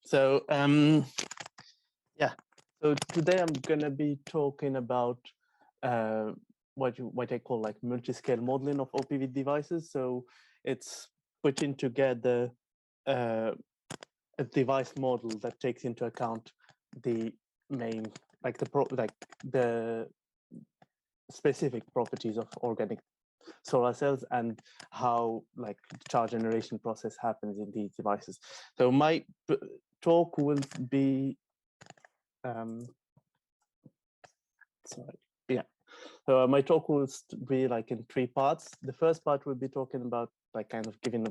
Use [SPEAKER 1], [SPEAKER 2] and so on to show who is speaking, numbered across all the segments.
[SPEAKER 1] So yeah, so today I'm gonna be talking about what I call like multiscale modeling of OPV devices. So it's putting together a device model that takes into account the main the specific properties of organic solar cells and how like the charge generation process happens in these devices. So my talk will be sorry, yeah. So my talk will be like in three parts. The first part will be talking about like kind of giving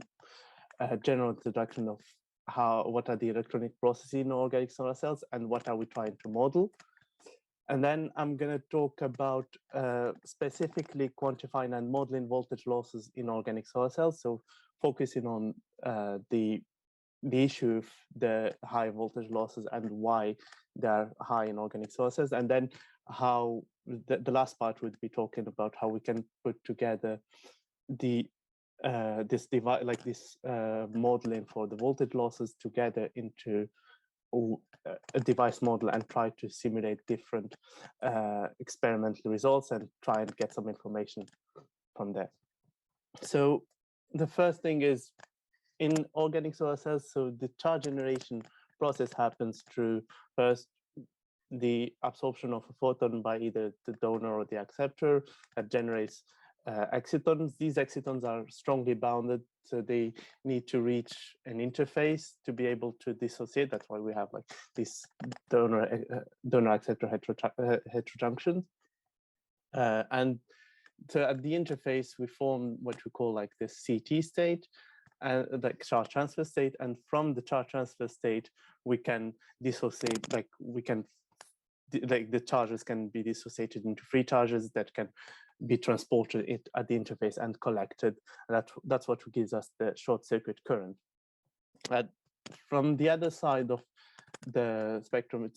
[SPEAKER 1] a general introduction of what are the electronic processes in organic solar cells and what are we trying to model. And then I'm going to talk about specifically quantifying and modeling voltage losses in organic solar cells. So focusing on the issue of the high voltage losses and why they're high in organic solar cells. And then how the last part would be talking about how we can put together the this device, like this modeling for the voltage losses together into a device model and try to simulate different experimental results and try and get some information from there. So the first thing is in organic solar cells, so the charge generation process happens through first the absorption of a photon by either the donor or the acceptor that generates excitons. These excitons are strongly bounded, so they need to reach an interface to be able to dissociate. That's why we have like this donor acceptor heterojunction. And so at the interface, we form what we call like the CT state, and like charge transfer state. And from the charge transfer state, we can dissociate, like the charges can be dissociated into free charges that can be transported at the interface and collected. And that's what gives us the short circuit current. From the other side of the spectrum,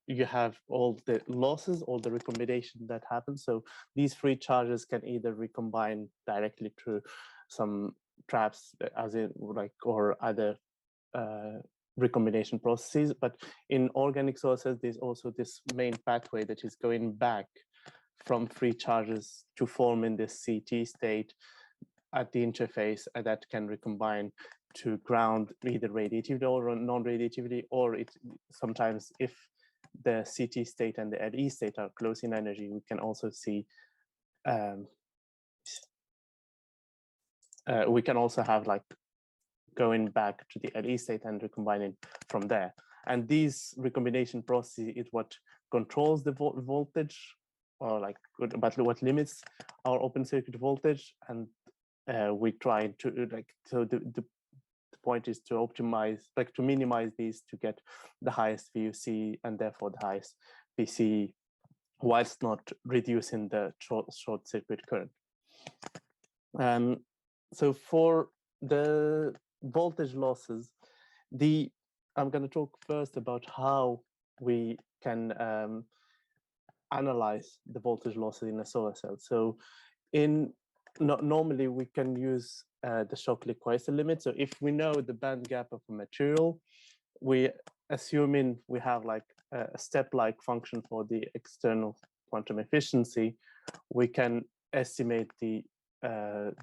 [SPEAKER 1] you have all the losses, all the recombination that happens. So these free charges can either recombine directly through some traps, as in like, or other recombination processes. But in organic solar cells, there's also this main pathway that is going back from free charges to form in this CT state at the interface, and that can recombine to ground either radiativity or non-radiativity, or it sometimes, if the CT state and the LE state are close in energy, we can also see we can also have like going back to the LE state and recombining from there. And these recombination processes is what controls the voltage, or like but what limits our open circuit voltage. And we try to like, so the point is to optimize, like to minimize these to get the highest VUC and therefore the highest PC, whilst not reducing the short circuit current. So for the voltage losses, I'm going to talk first about how we can analyze the voltage losses in a solar cell. So normally we can use the Shockley-Queisser limit. So if we know the band gap of a material, assuming we have like a step-like function for the external quantum efficiency, we can estimate the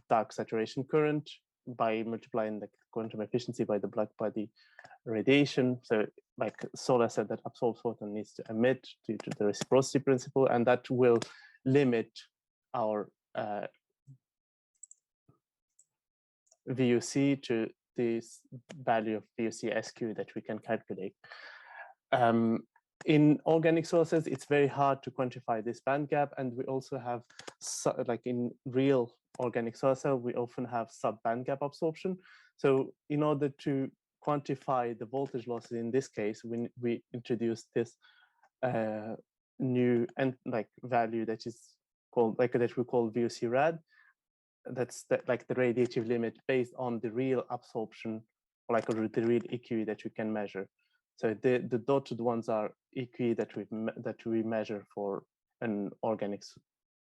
[SPEAKER 1] dark saturation current by multiplying the quantum efficiency by the radiation. So like solar cell that absorbs photon needs to emit due to the reciprocity principle, and that will limit our VUC to this value of VUC SQ that we can calculate. In organic solar cells, it's very hard to quantify this band gap, and we also have, like in real organic solar cell, we often have sub-band gap absorption. So in order to quantify the voltage losses in this case, we introduce this new value that is called that we call VUC rad. That's like the radiative limit based on the real absorption, or like the real EQE that we can measure. So the dotted ones are EQE that we measure for an organic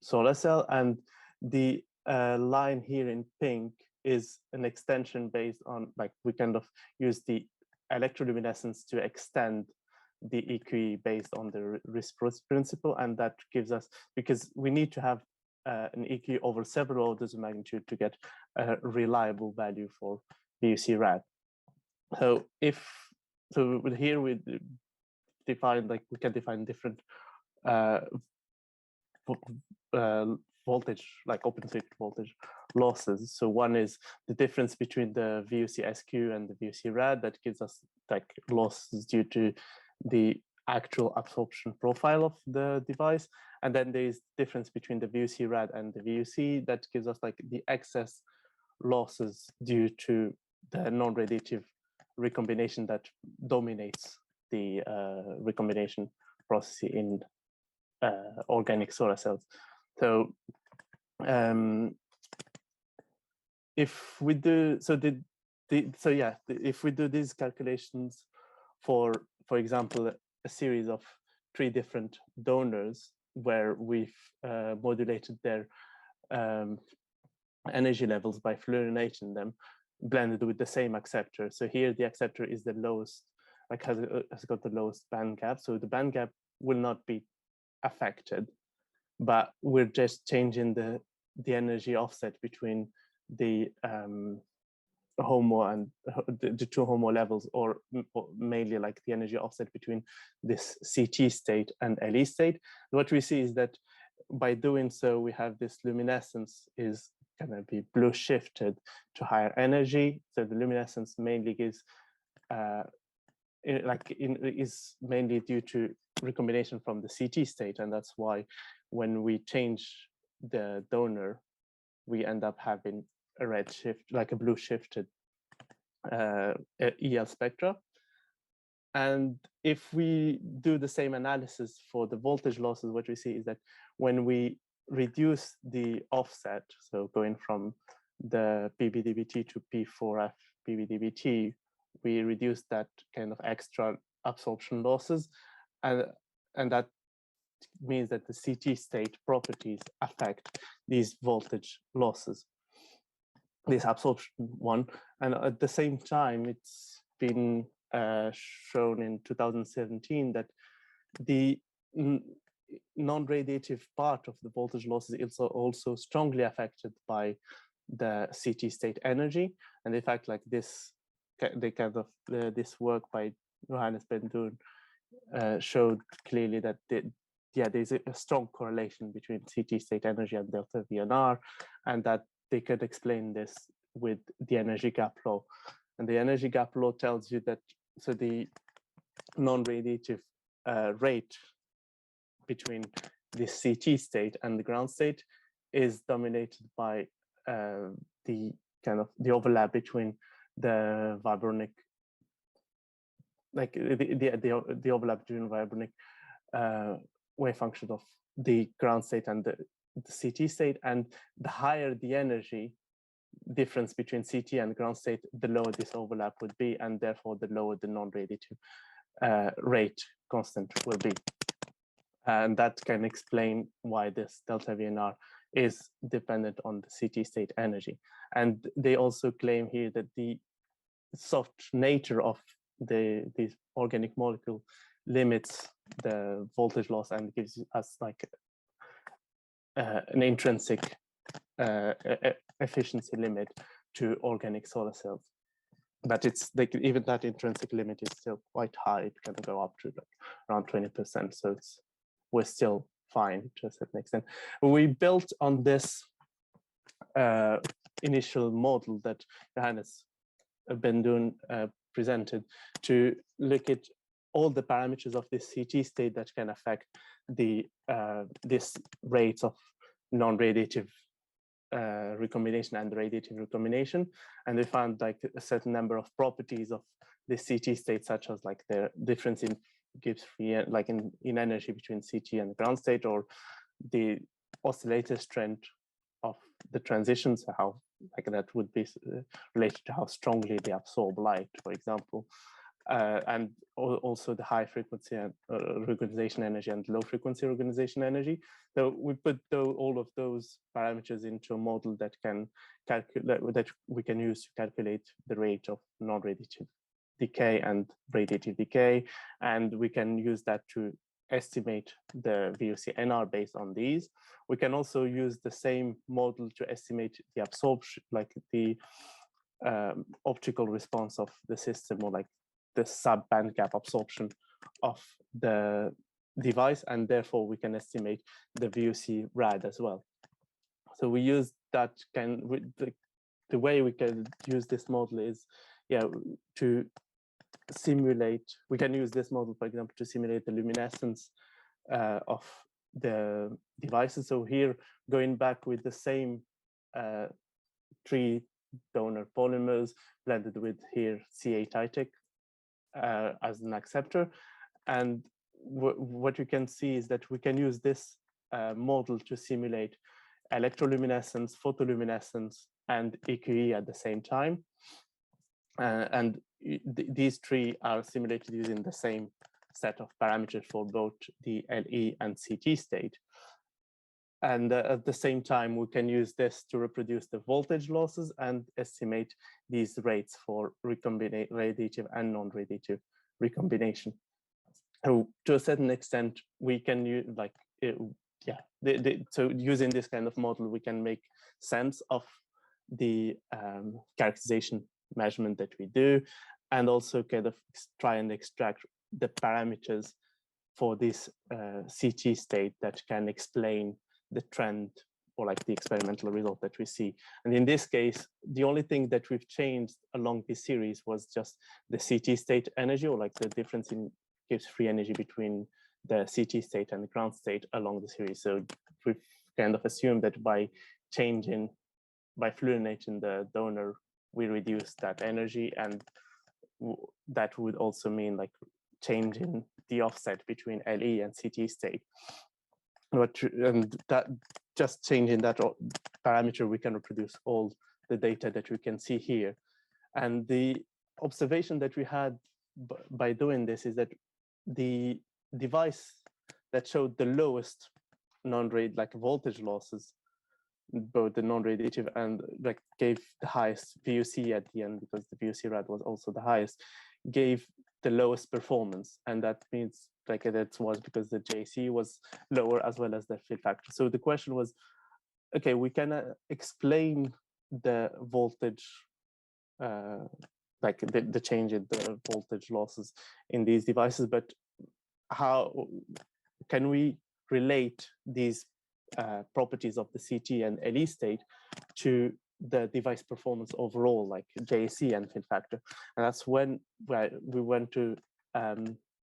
[SPEAKER 1] solar cell, and the line here in pink is an extension based on, like, we kind of use the electroluminescence to extend the EQE based on the reciprocity principle, and that gives us, because we need to have an EQE over several orders of magnitude to get a reliable value for VUC rad. So here we define, like we can define different voltage, like open circuit voltage losses. So one is the difference between the VUC SQ and the VUC rad, that gives us like losses due to the actual absorption profile of the device. And then there's difference between the VUC rad and the VUC, that gives us like the excess losses due to the non-radiative recombination that dominates the recombination process in organic solar cells. So if we do, if we do these calculations for example, a series of 3 different donors where we've modulated their energy levels by fluorinating them, blended with the same acceptor. So here the acceptor is the lowest, like has got the lowest band gap. So the band gap will not be affected, but we're just changing the energy offset between the HOMO and the 2 HOMO levels, or mainly like the energy offset between this CT state and LE state. What we see is that by doing so, we have this luminescence is going to be blue shifted to higher energy. So the luminescence mainly gives is mainly due to recombination from the CT state, and that's why when we change the donor, we end up having a red shift, like a blue shifted EL spectra. And if we do the same analysis for the voltage losses, what we see is that when we reduce the offset, so going from the PBDBT to P4F PBDBT, we reduce that kind of extra absorption losses, and that means that the CT state properties affect these voltage losses, this absorption one. And at the same time, it's been shown in 2017 that the non-radiative part of the voltage losses is also strongly affected by the CT state energy. And in fact, like this, this work by Johannes Bendun showed clearly that there's a strong correlation between CT state energy and delta VNR, and that they could explain this with the energy gap law. And the energy gap law tells you that, so the non-radiative rate between the CT state and the ground state is dominated by the kind of the overlap between the vibronic, like the overlap between vibronic wave function of the ground state and the CT state. And the higher the energy difference between CT and ground state, the lower this overlap would be, and therefore the lower the non-radiative rate constant will be. And that can explain why this delta VNR is dependent on the CT state energy. And they also claim here that the soft nature of this organic molecule limits the voltage loss and gives us like an intrinsic efficiency limit to organic solar cells. But it's like even that intrinsic limit is still quite high. It can go up to like around 20%. So we're still fine to a certain extent. We built on this initial model that Johannes Bendun presented to look at all the parameters of this CT state that can affect the this rates of non-radiative recombination and radiative recombination. And we found like a certain number of properties of the CT state, such as like the difference in Gibbs free, like in energy between CT and ground state, or the oscillator strength of the transitions, how like that would be related to how strongly they absorb light, for example, and also the high frequency and reorganization energy and low frequency reorganization energy. So we put all of those parameters into a model that can calculate, that we can use to calculate the rate of non-radiative decay and radiative decay, and we can use that to estimate the VOC-NR based on these. We can also use the same model to estimate the absorption, like the optical response of the system, or like the sub-band gap absorption of the device, and therefore we can estimate the VOC rad as well. So we use that the way we can use this model is, to simulate. We can use this model, for example, to simulate the luminescence of the devices. So here, going back with the same 3 donor polymers blended with here C8-ITEC as an acceptor. And what you can see is that we can use this model to simulate electroluminescence, photoluminescence, and EQE at the same time. And these 3 are simulated using the same set of parameters for both the LE and CT state. And at the same time, we can use this to reproduce the voltage losses and estimate these rates for radiative and non-radiative recombination. So to a certain extent, we can use so using this kind of model, we can make sense of the characterization measurement that we do, and also kind of try and extract the parameters for this CT state that can explain the trend or like the experimental result that we see. And in this case, the only thing that we've changed along this series was just the CT state energy, or like the difference in Gibbs free energy between the CT state and the ground state along the series. So we've kind of assumed that by fluorinating the donor, we reduce that energy, and that would also mean like changing the offset between LE and CT state. And that just changing that parameter, we can reproduce all the data that we can see here. And the observation that we had by doing this is that the device that showed the lowest non-radiative voltage losses, both the non-radiative and like gave the highest VOC at the end, because the VOC rad was also the highest, gave the lowest performance. And that means like that was because the JC was lower as well as the fill factor. So the question was, okay, we can explain the voltage, like the change in the voltage losses in these devices, but how can we relate these properties of the CT and LE state to the device performance overall, like JC and fill factor? And that's when we went to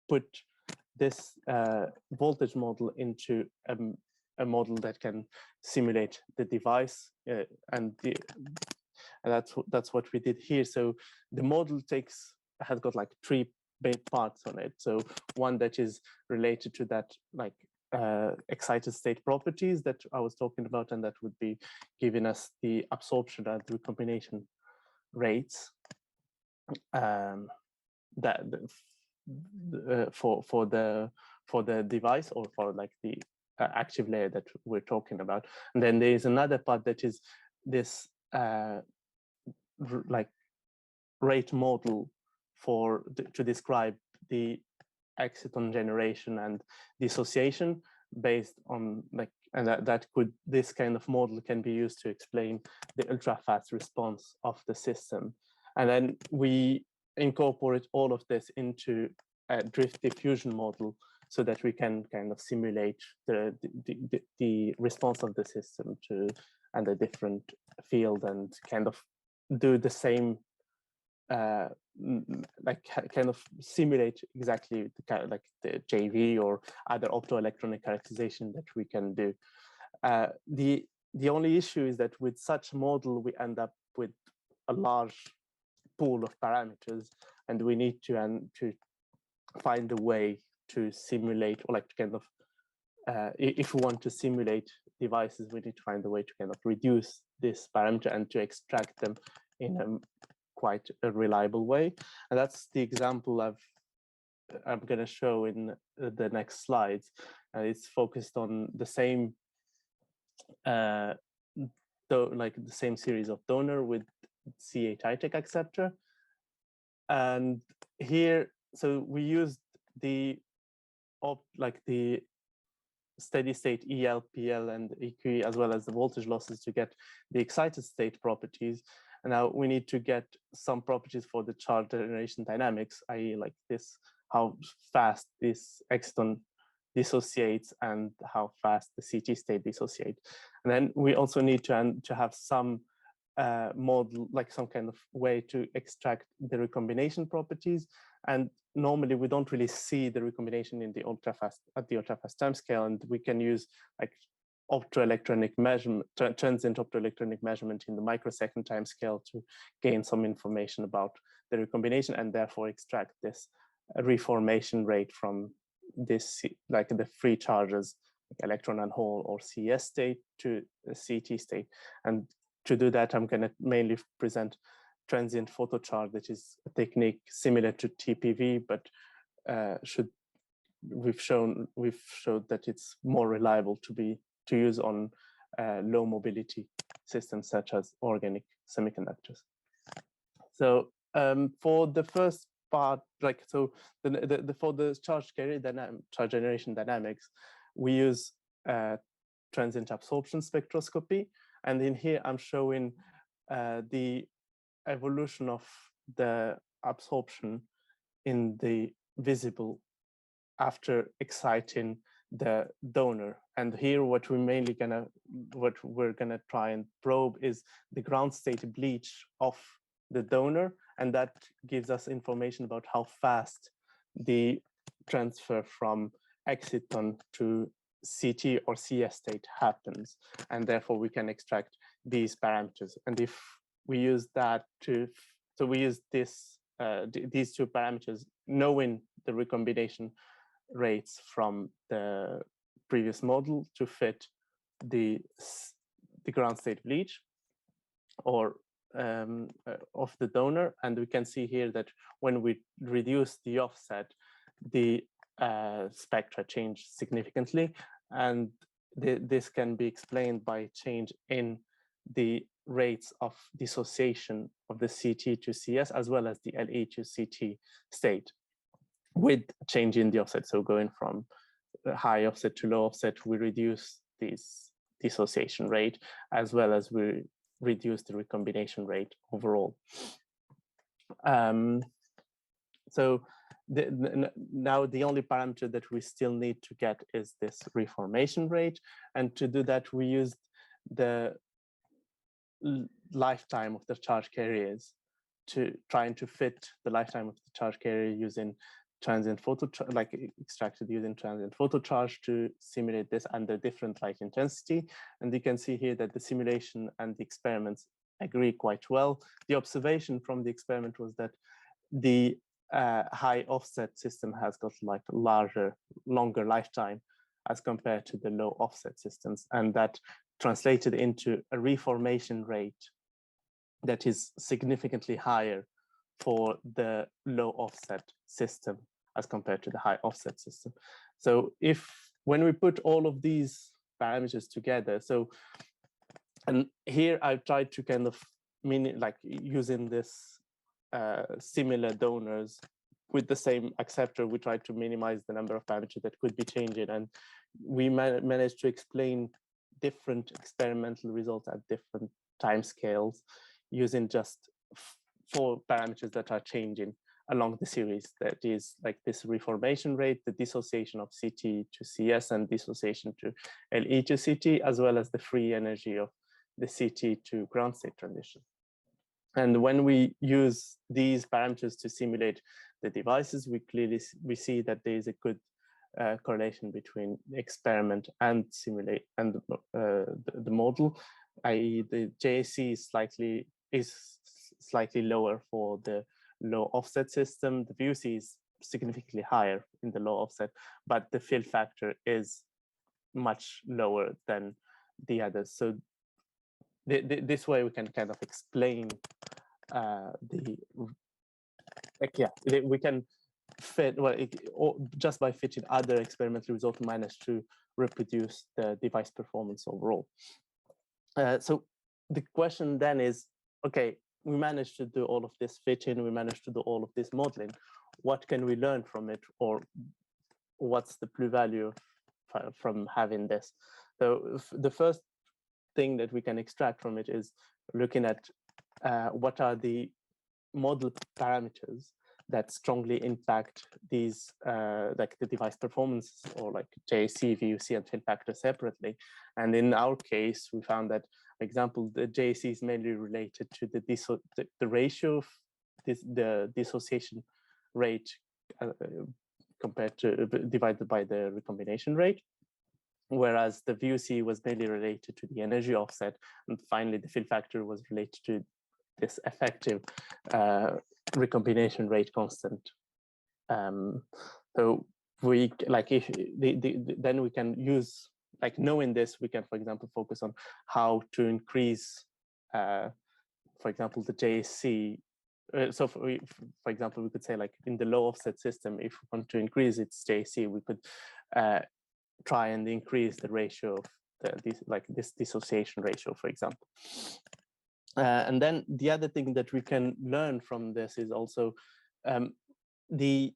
[SPEAKER 1] put this voltage model into a model that can simulate the device, and that's what we did here. So the model has got like 3 big parts on it. So one that is related to that like excited state properties that I was talking about, and that would be giving us the absorption and recombination rates for the device, or for like the active layer that we're talking about. And then there is another part that is this like rate model to describe the exciton generation and dissociation based on like, and this kind of model can be used to explain the ultra fast response of the system. And then we incorporate all of this into a drift diffusion model so that we can kind of simulate the response of the system to and a different field, and kind of do the same like kind of simulate exactly the kind of like the JV or other optoelectronic characterization that we can do. The only issue is that with such a model, we end up with a large pool of parameters, and we need to find a way to simulate, or like to kind of if we want to simulate devices, we need to find a way to kind of reduce this parameter and to extract them in a quite a reliable way. And that's the example I'm going to show in the next slides. It's focused on the same like the same series of donor with C8-ITEC acceptor, And here, so we used the the steady state EL, PL, and EQ, as well as the voltage losses to get the excited state properties. And now we need to get some properties for the charge generation dynamics, i.e. like this, how fast this exciton dissociates and how fast the CT state dissociates. And then we also need to have some model, like some kind of way to extract the recombination properties. And normally we don't really see the recombination in the ultra-fast time scale, and we can use like optoelectronic measurement, transient optoelectronic measurement in the microsecond time scale to gain some information about the recombination, and therefore extract this reformation rate from this, like the free charges, like electron and hole or CS state to the CT state. And to do that, I'm going to mainly present transient photocharge, which is a technique similar to TPV, but we've showed that it's more reliable to use on low mobility systems such as organic semiconductors. So for the first part, like for the charge generation dynamics, we use transient absorption spectroscopy. And in here, I'm showing the evolution of the absorption in the visible after exciting the donor. And here, what we're gonna try and probe is the ground state bleach of the donor, and that gives us information about how fast the transfer from exciton to CT or CS state happens, and therefore we can extract these parameters. And if we use that so we use these two parameters, knowing the recombination rates from the previous model to fit the ground state bleach or of the donor. And we can see here that when we reduce the offset, the spectra change significantly, and this can be explained by change in the rates of dissociation of the CT to CS as well as the LE to CT state with change in the offset. So going from high offset to low offset, we reduce this dissociation rate as well as we reduce the recombination rate overall. So now the only parameter that we still need to get is this reformation rate. And to do that, we used the lifetime of the charge carriers to trying to fit the lifetime of the charge carrier using transient photocharge, like extracted using transient photocharge to simulate this under different light intensity. And you can see here that the simulation and the experiments agree quite well. The observation from the experiment was that the high offset system has got like longer lifetime as compared to the low offset systems, and that translated into a reformation rate that is significantly higher for the low offset system as compared to the high offset system. So when we put all of these parameters together, and here I've tried to kind of using this similar donors with the same acceptor, we tried to minimize the number of parameters that could be changing, and we managed to explain different experimental results at different time scales using just 4 parameters that are changing along the series. That is like this reformation rate, the dissociation of CT to CS and dissociation to LE to CT, as well as the free energy of the CT to ground state transition. And when we use these parameters to simulate the devices, we see that there is a good correlation between the experiment and the model, i.e. the JSC is slightly lower for the low offset system. The VOC is significantly higher in the low offset, but the fill factor is much lower than the others. So this way we can kind of explain we can fit, just by fitting other experimental results, manage to reproduce the device performance overall. So the question then is, okay, we managed to do all of this fitting, we managed to do all of this modeling. What can we learn from it, or what's the plus value from having this? So the first thing that we can extract from it is looking at what are the model parameters that strongly impact these, like the device performance, or like JSC, VUC, and fill factor separately. And in our case, we found that, for example, the JSC is mainly related to the ratio of the dissociation rate compared to divided by the recombination rate, whereas the VUC was mainly related to the energy offset, and finally the fill factor was related to this effective recombination rate constant. So we like if then we can use, like, knowing this, we can, for example, focus on how to increase, for example, the JSC. So for example, we could say, like, in the low offset system, if we want to increase its JSC, we could try and increase the ratio of this dissociation ratio, for example. And then the other thing that we can learn from this is also we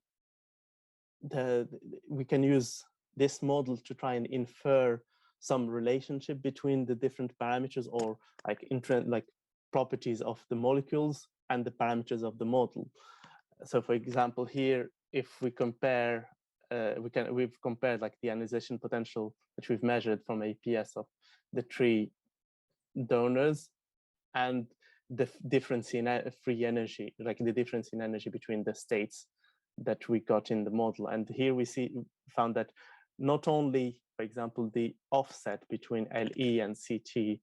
[SPEAKER 1] can use this model to try and infer some relationship between the different parameters, or like properties of the molecules and the parameters of the model. So for example, here, if we compare, we've compared like the ionization potential, which we've measured from APS of the 3 donors, and the difference in free energy, like the difference in energy between the states that we got in the model. And here we found that not only, for example, the offset between LE and CT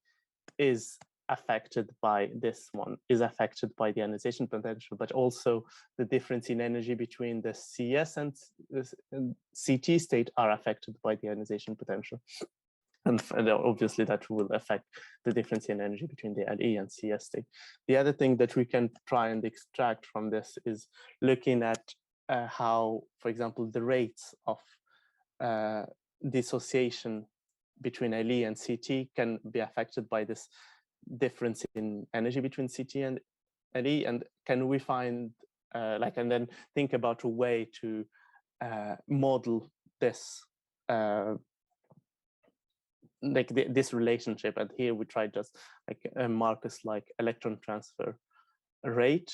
[SPEAKER 1] is affected by this one, is affected by the ionization potential, but also the difference in energy between the CS and CT state are affected by the ionization potential. And obviously that will affect the difference in energy between the LE and CS state. The other thing that we can try and extract from this is looking at how, for example, the rates of dissociation between LE and CT can be affected by this difference in energy between CT and LE. And can we find, and then think about a way to model this this relationship. And here we tried just like a markers like electron transfer rate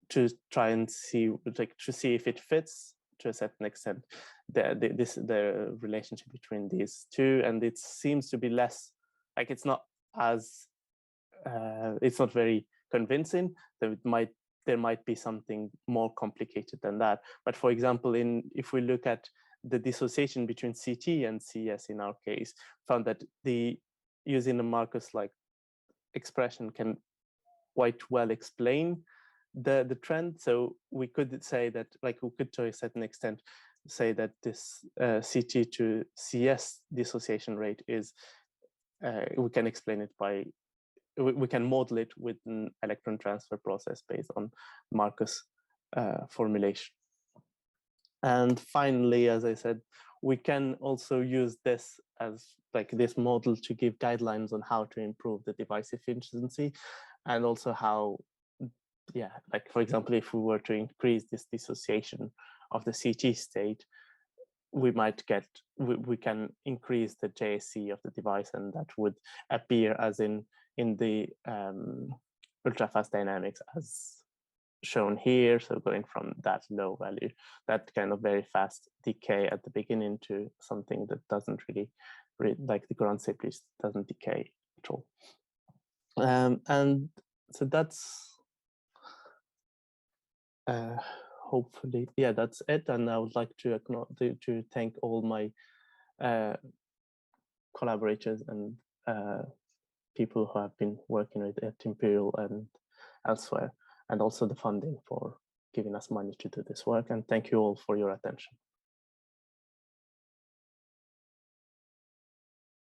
[SPEAKER 1] to try and see, if it fits to a certain extent the relationship between these two. And it seems to be less, like, it's not as it's not very convincing. There might be something more complicated than that. But for example, if we look at the dissociation between CT and CS in our case, found that using a markers like expression can quite well explain the trend. So we could say that, like, we could to a certain extent say that this CT to CS dissociation rate is, we can explain it by, we can model it with an electron transfer process based on Marcus formulation. And finally, as I said, we can also use this as this model to give guidelines on how to improve the device efficiency, and also how, for example, if we were to increase this dissociation of the CT state, we can increase the JSC of the device, and that would appear as in the ultrafast dynamics as shown here. So going from that low value, that kind of very fast decay at the beginning, to something that doesn't really like the ground state doesn't decay at all. And so that's hopefully, that's it. And I would like to thank all my collaborators and people who have been working with at Imperial and elsewhere, and also the funding for giving us money to do this work. And thank you all for your attention.